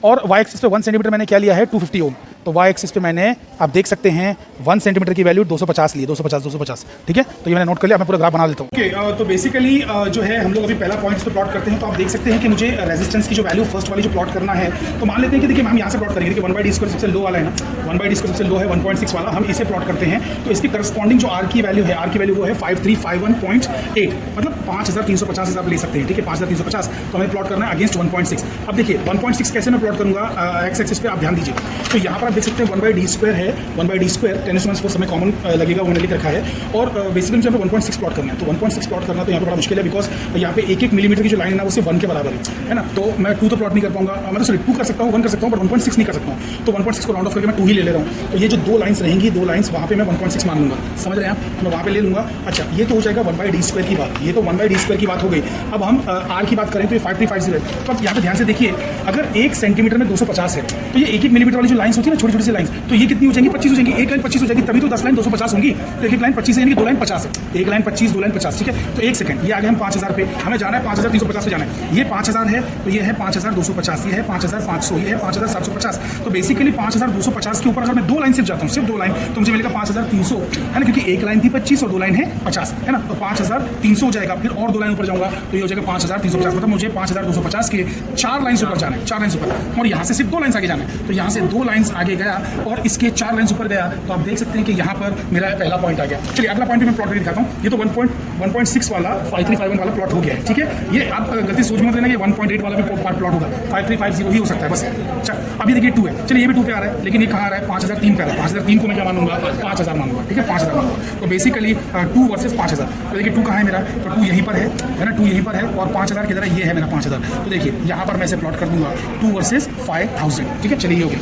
और वाई एक्सिस पे 1 सेंटीमीटर मैंने क्या लिया है 250 ओम। तो वाई एक्सिस पे मैंने आप देख सकते हैं 1 सेंटीमीटर की वैल्यू 250 ली, 250, ठीक है। तो ये मैंने नोट कर लिया, मैं पूरा ग्राफ बना देता हूँ। ओके, तो बेसिकली जो है हम लोग अभी पहला पॉइंट्स पे प्लॉट करते हैं। तो आप देख सकते हैं कि मुझे रेजिस्टेंस की जो वैल्यू फर्स्ट वाली जो प्लॉट करना है, तो मान लेते हैं कि देखिए हम यहाँ से प्लॉट करेंगे कि 1/d² सबसे लो वाला है ना, 1/d² सबसे लो है 1.6 वाला, हम इसे प्लॉट करते हैं। तो इसकी करस्पॉन्डिंग जो आर की वैल्यू है, आर की वैल्यू वो है 5351.8, मतलब 5350 आप ले सकते हैं, ठीक है, 5350। तो हमें प्लॉट करना है अगेंस्ट 1.6। अब देखिए 1.6 कैसे मैं प्लॉट करूँगा एक्स एक्सिस पे, आप ध्यान दीजिए। तो यहाँ पर आप देख सकते हैं 1/d² है, 1/d² 10⁻⁴ हमें कॉमन लगेगा, वो मैंने लिख रखा है। और बेसिकली मुझे 1.6 प्लॉट करना है। तो 1.6 प्लॉट करना तो यहाँ पे बड़ा मुश्किल है, बिकॉज यहाँ पे 1-1 मिलीमीटर की जो लाइन है ना वो सिर्फ 1 के बराबर है ना। तो मैं 2 तो प्लॉट नहीं कर पाऊंगा, मतलब सॉरी 2 कर सकता हूँ, 1 कर सकता हूँ, बट 1.6 नहीं कर सकता हूँ। तो 1.6 को राउंड ऑफ करके मैं 2 ही ले रहा हूँ। तो ये जो 2 लाइन्स रहेंगी, 2 लाइन्स वहाँ पे मैं 1.6 मान लूँगा, समझ रहे हैं आप, मैं वहाँ पे ले लूँगा। अच्छा, ये तो हो जाएगा 1/d² की बात, ये तो 1/d² की बात हो गई। अब हम आर की बात करें तो ये 5350 है। तो अब यहाँ पे ध्यान से देखिए, अगर 1 सेंटीमीटर में 250 है, तो ये 1-1 मिलीमीटर वाली जो लाइन्स होती है ना, छोटी छोटी सी लाइन्स, तो ये कितनी हो जाएंगी? 25 हो जाएंगी। एक लाइन 25 हो जाएगी, तभी तो 10 लाइन 250 होंगी। तो एक लाइन 25 है, यानी कि 2 लाइन 50 है। एक लाइन 25, 2 लाइन 50, ठीक है। तो 1 सेकंड, ये आ गए हम 5000 पे, हमें जाना है 5350 पे जाना है। ये 5000 है, तो ये है 5250, ये है 5500, ये है 5750। तो बेसिकली 5250 के ऊपर अगर मैं 2 लाइन सिर्फ जाता हूँ, सिर्फ 2 लाइन, तो मुझे मिलेगा 5300, है ना, क्योंकि एक लाइन थी 25 और 2 लाइन है 50, है ना। तो 5300 हो जाएगा। फिर और 2 लाइन ऊपर जाऊंगा तो ये हो जाएगा 5350, मतलब मुझे 5250 के 4 लाइन ऊपर जाना है, 4 लाइन ऊपर। और यहाँ से सिर्फ 2 लाइन आगे जाना है। तो यहाँ से 2 लाइन आगे गया और इसके 4 लाइन ऊपर गया, तो आप देख सकते हैं कि यहाँ पर मेरा पहला पॉइंट आ गया। चलिए अगला पॉइंट भी मैं प्लॉट करके दिखाता हूँ। ये तो 1.6 वाला 5351 वाला प्लॉट हो गया है, ठीक है। ये आप गलती सोच मत लेना, ये 1.8 वाला भी प्लॉट होगा, 5350 ही हो सकता है बस। अच्छा, अभी देखिए 2 है, चलिए ये भी 2 पे आ रहा है, लेकिन ये कहाँ आ रहा है? 5003 पे आ रहा है। 5003 को मैं क्या मानूंगा? 5000 मानूंगा, ठीक है, 5000 मानूंगा। तो बेसिकली 2 वर्सेस 5000। तो देखिए 2 कहाँ है मेरा? तो 2 यहीं पर है ना, 2 यहीं पर है, और 5000 की तरह ये है मेरा 5000। तो देखिए यहाँ पर मैं इसे प्लॉट कर दूंगा 2 वर्सेस 5000, ठीक है। चलिए ये हो गया।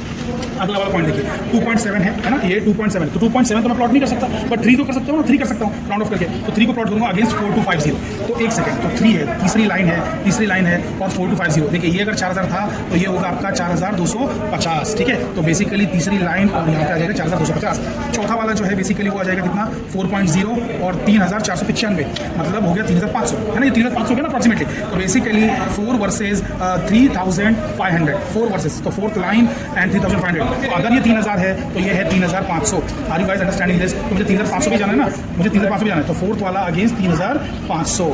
अगला वाला पॉइंट देखिए 2.7 है ना, ये 2.7। तो 2.7 तो मैं प्लॉट नहीं कर सकता, बट 3 तो कर सकता हूँ ना, 3 कर सकता हूँ राउंड ऑफ करके। तो 3 को प्लॉट करूँगा अगेंस्ट 4250। तो 1 सेकंड, तो 3 है, तीसरी लाइन है, और 4250। देखिए ये अगर 4000 था तो ये होगा आपका 4250, ठीक है। तो बेसिकली तीसरी लाइन और यहाँ पे आ जाएगा 4250। चौथा वाला जो है बेसिकली वो आ जाएगा कितना? 4.0 और 3495, मतलब हो गया 3500, है ना। ये 3500 हो गया ना अप्रॉक्सीमेटली। तो बेसिकली 4 वर्सेज 3500, 4 वर्सेज, तो 4th लाइन एंड 3500। तो अगर ये 3000 है तो ये है 3500। Are you guys understanding this? तो मुझे 3500 भी जाना है ना, मुझे 3500 भी जाना है। तो 4th वाला अगेंस्ट 3500।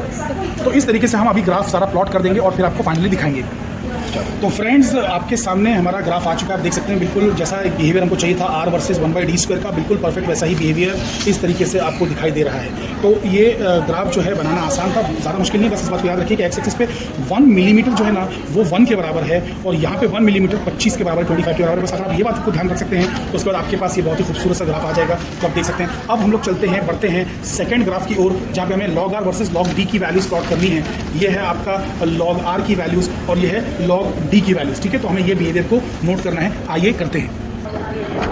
तो इस तरीके से हम अभी ग्राफ सारा प्लॉट कर देंगे और फिर आपको फाइनली दिखाएंगे। तो फ्रेंड्स, आपके सामने हमारा ग्राफ आ चुका है, आप देख सकते हैं बिल्कुल जैसा एक बिहेवियर हमको चाहिए था आर वर्सेस 1/d² का, बिल्कुल परफेक्ट वैसा ही बिहेवियर इस तरीके से आपको दिखाई दे रहा है। तो ये ग्राफ जो है बनाना आसान था, ज़्यादा मुश्किल नहीं। बस इस बात को याद रखिए कि एक्स एक्सिस पे 1 मिलीमीटर जो है ना वो 1 के बराबर है, और यहाँ पे 1 मिलीमीटर 25 के बराबर, 25 के बराबर। बस अगर आप ये बात को ध्यान रख सकते हैं तो उसके बाद आपके पास ये बहुत ही खूबसूरत सा ग्राफ आ जाएगा। तो आप देख सकते हैं। अब हम लोग चलते हैं, बढ़ते हैं सेकंड ग्राफ की ओर, जहाँ पे हमें log r versus log d की वैल्यूज़ प्लॉट करनी है। ये है आपका log r की वैल्यूज़ और ये है log d की वैल्यूज़, ठीक है। तो हमें ये बिहेवियर को नोट करना है, आइए करते हैं।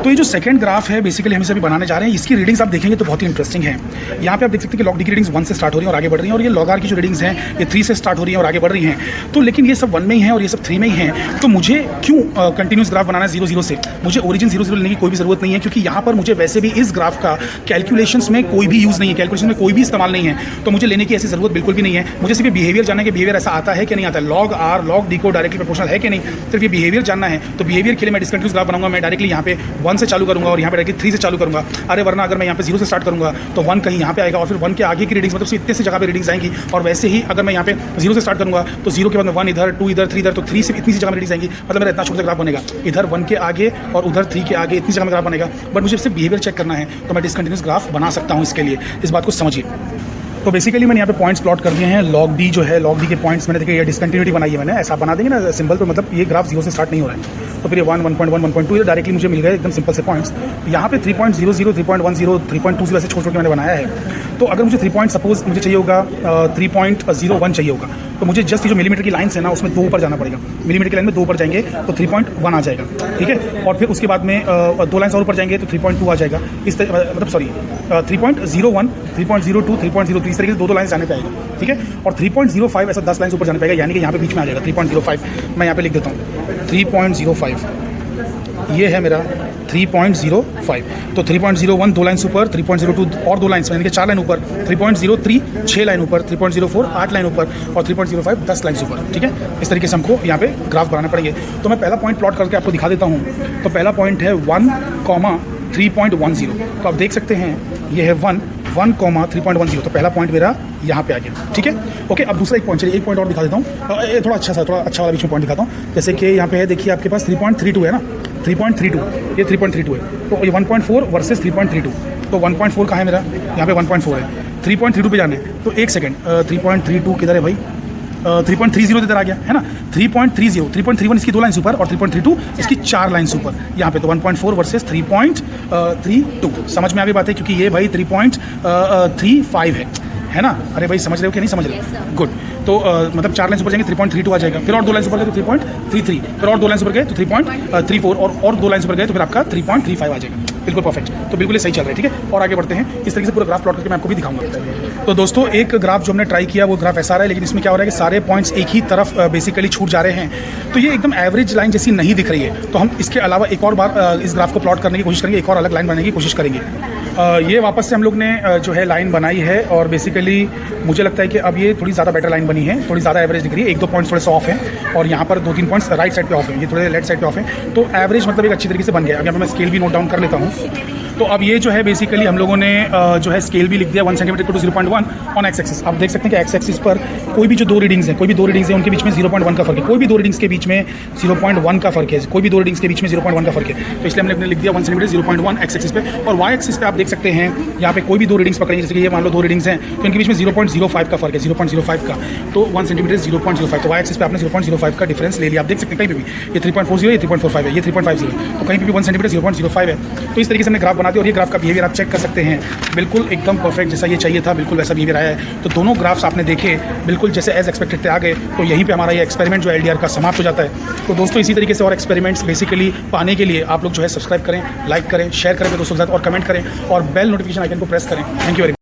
तो ये जो सेकंड ग्राफ है बेसिकली हम इसे अभी बनाने जा रहे हैं। इसकी रीडिंग्स आप देखेंगे तो बहुत ही इंटरेस्टिंग है। यहाँ पे आप देख सकते हैं कि log d की रीडिंग्स 1 से स्टार्ट हो रही हैं और आगे बढ़ रही हैं, और ये log r की जो रीडिंग्स हैं ये 3 से स्टार्ट हो रही हैं और आगे बढ़ रही हैं। तो लेकिन ये सब 1 में ही है और ये सब 3 में ही है। तो मुझे क्यों कंटिन्यूस ग्राफ बनाना है 0 0 से? मुझे ओरिजिन 0 0 लेने की कोई भी ज़रूरत नहीं है, क्योंकि यहाँ पर मुझे वैसे भी इस ग्राफ का कैलकुलेशंस में कोई भी यूज़ नहीं है, कैलकुलेशन में कोई भी इस्तेमाल नहीं है। तो मुझे लेने की ऐसी ज़रूरत बिल्कुल भी नहीं है। मुझे सिर्फ बिहेवियर जानना है कि बिहेवियर ऐसा आता है कि नहीं आता है, log r log d को डायरेक्टली प्रोपोर्शनल है कि नहीं, सिर्फ ये बिहेवियर जानना है। तो बिहेवियर के लिए मैं डिस्कंटिन्यूस ग्राफ बनाऊंगा। मैं डायरेक्टली यहाँ पे 1 से चालू करूँगा और यहाँ पे डायरेक्टली 3 से चालू करूँगा। अरे वरना अगर मैं यहाँ पे 0 से स्टार्ट करूँगा तो 1 कहीं यहाँ पे आएगा और फिर 1 के आगे की रीडिंग्स, मतलब इतने से जगह पे रीडिंग्स आएंगी। और वैसे ही अगर मैं यहाँ पे 0 से स्टार्ट करूँगा तो 0 के बाद में 1 इधर, 2 इधर, 3 इधर, तो 3 से इतनी सी जगह में रीडिंग्स आएंगी। मतलब मेरा इतना छोटा ग्राफ बनेगा, इधर 1 के आगे और उधर 3 के आगे, इतनी जगह में ग्राफ बनेगा। बट मुझे सिर्फ बिहेवियर चेक करना है, तो मैं डिसकंटिन्यूस ग्राफ बना सकता हूँ। इसके लिए इस बात को समझिए। तो बेसिकली मैंने यहाँ पे पॉइंट्स प्लॉट कर दिए हैं। log d जो है, log d के पॉइंट्स मैंने देखिए ये डिसकंटिन्यूटी बनाई है मैंने, ऐसा बना देंगे ना सिंबल, तो मतलब ये ग्राफ 0 से स्टार्ट नहीं हो रहा है। तो फिर ये 1, 1.1, 1.2 ये डायरेक्टली मुझे मिल गए एकदम सिंपल से पॉइंट्स। यहाँ पे 3.00, 3.10, 3.20 वैसे छोटे छोटे मैंने बनाया है। तो अगर मुझे 3 पॉइंट सपोज मुझे चाहिए होगा 3.01 चाहिए होगा, तो मुझे जस्ट ये जो मिलीमीटर की लाइन्स है ना उसमें 2 ऊपर जाना पड़ेगा। मिलीमीटर की लाइन में 2 ऊपर जाएंगे तो 3.1 आ जाएगा, ठीक है। और फिर उसके बाद में 2 लाइन्स और ऊपर जाएंगे तो 3.2 आ जाएगा। इस मतलब सॉरी 3.01, 3.02, 3.03 इस तरीके से 2 लाइन्स जाने पे आएगा, ठीक है। और 3.05 ऐसा 10 लाइन्स ऊपर जाने पाएगा, यानी कि यहाँ पे बीच में आ जाएगा 3.05। मैं यहाँ पे लिख देता हूँ 3.05, ये है मेरा 3.05। तो 3.01 2 लाइन्स ऊपर, 3.02 और 2 लाइन्स यानी कि 4 लाइन ऊपर, 3.03 6 लाइन ऊपर, 3.04 8 लाइन ऊपर और 3.05 10 लाइन ऊपर। ठीक है, इस तरीके से हमको यहाँ पे ग्राफ बनाने पड़ेंगे। तो मैं पहला पॉइंट प्लॉट करके आपको दिखा देता हूँ। तो पहला पॉइंट है 1,3.10। तो आप देख सकते हैं ये है 1,3.10। तो पहला पॉइंट मेरा यहाँ पे आ गया। ठीक है, ओके। अब दूसरा एक पॉइंट, चलिए एक पॉइंट और दिखा देता हूँ। थोड़ा अच्छा वाला बीच में पॉइंट दिखाता हूँ। जैसे कि यहाँ पे है, देखिए आपके पास 3.32 है ना, 3.32, ये 3.32 है। तो ये 1.4 वर्सेस 3.32। तो 1.4 कहाँ है मेरा, यहाँ पे 1.4 है, 3.32 पे जाने। तो एक सेकेंड, 3.32 किधर है भाई, 3.30 इधर आ गया है ना, 3.30, 3.31 इसकी 2 लाइन ऊपर और 3.32 इसकी 4 लाइन ऊपर यहाँ पे। तो 1.4 वर्सेस 3.32 समझ में आ गई बात है, क्योंकि ये भाई 3.35 है ना। अरे भाई समझ रहे हो कि नहीं समझ रहे हो? गुड। तो मतलब 4 लाइन ऊपर जाएंगे 3.32 आ जाएगा, फिर और 2 लाइन ऊपर गए तो 3.33, फिर और 2 लाइन ऊपर गए तो 3.34 और 2 लाइन ऊपर गए तो फिर आपका 3.35 आ जाएगा। बिल्कुल परफेक्ट। तो बिल्कुल ये सही चल रहा है। ठीक है, और आगे बढ़ते हैं। इस तरीके से पूरा ग्राफ प्लॉट करके मैं आपको भी दिखाऊंगा। तो दोस्तों एक ग्राफ जो हमने ट्राई किया वो ग्राफ ऐसा रहा है, लेकिन इसमें क्या हो रहा है कि सारे पॉइंट्स एक ही तरफ बेसिकली छूट जा रहे हैं। तो ये एकदम एवरेज लाइन जैसी नहीं दिख रही है। तो हम इसके अलावा एक और बार इस ग्राफ को प्लॉट करने की कोशिश करेंगे, एक और अलग लाइन बनाने की कोशिश करेंगे। ये वापस से हम लोग ने जो है लाइन बनाई है और बेसिकली मुझे लगता है कि अब ये थोड़ी ज़्यादा बेटर लाइन बनी है, थोड़ी ज़्यादा एवरेज दिख रही है। 1-2 पॉइंट्स थोड़े से ऑफ है और यहाँ पर 2-3 पॉइंट्स राइट साइड पे ऑफ है, ये थोड़े लेफ्ट साइड पे ऑफ है। तो एवरेज मतलब एक अच्छी तरीके से बन गया। अब यहाँ पर मैं स्केल भी नोट डाउन कर लेता हूँ। तो अब ये जो है बेसिकली हम लोगों ने जो है स्केल भी लिख दिया 1 centimetre to 0.1 on x axis. आप देख सकते हैं कि एक्स एक्सिस पर कोई भी जो 2 रीडिंग्स हैं, उनके बीच में 0.1 का फर्क है। कोई भी 2 रीडिंग्स के बीच में 0.1 का फर्क है, कोई भी 2 रीडिंग्स के बीच में 0.1 का फर्क है। तो इसलिए हमने लिख दिया 1 सेंटीमीटर 0.1 एक्स एक्सिस पे। और वाई एक्सिस पे आप देख सकते हैं यहाँ पे कोई भी 2 रीडिंग्स पकड़ेंगे, जैसे कि ये मान लो 2 रीडिंग्स हैं तो इनके बीच में 0.05 का फर्क है, 0.05 का। तो 1 सेंटीमीटर 0.05। तो वाई एक्सिस पे आपने 0.05 का डिफरेंस ले लिया। आप देख सकते हैं कहीं भी ये 3.40 ये 3.45 है, ये 3.50 है, तो कहीं भी 1 सेंटीमीटर 0.05 है। तो इस तरीके से हमने ग्राफ बना दिया और ये ग्राफ का बिहेवियर आप चेक कर सकते हैं। बिल्कुल एकदम परफेक्ट, जैसा ये चाहिए था बिल्कुल वैसा बिहेवियर आया है। तो दोनों ग्राफ्स आपने देखे बिल्कुल जैसे एज एक्सपेक्टेड थे आ गए। तो यहीं पे हमारा ये एक्सपेरिमेंट जो एलडीआर का समाप्त हो जाता है। तो दोस्तों इसी तरीके से और एक्सपेरिमेंट्स बेसिकली पाने के लिए आप लोग जो है सब्सक्राइब करें, लाइक करें, शेयर करें दोस्तों के साथ और कमेंट करें और बेल नोटिफिकेशन आइकन को प्रेस करें। Thank you very much.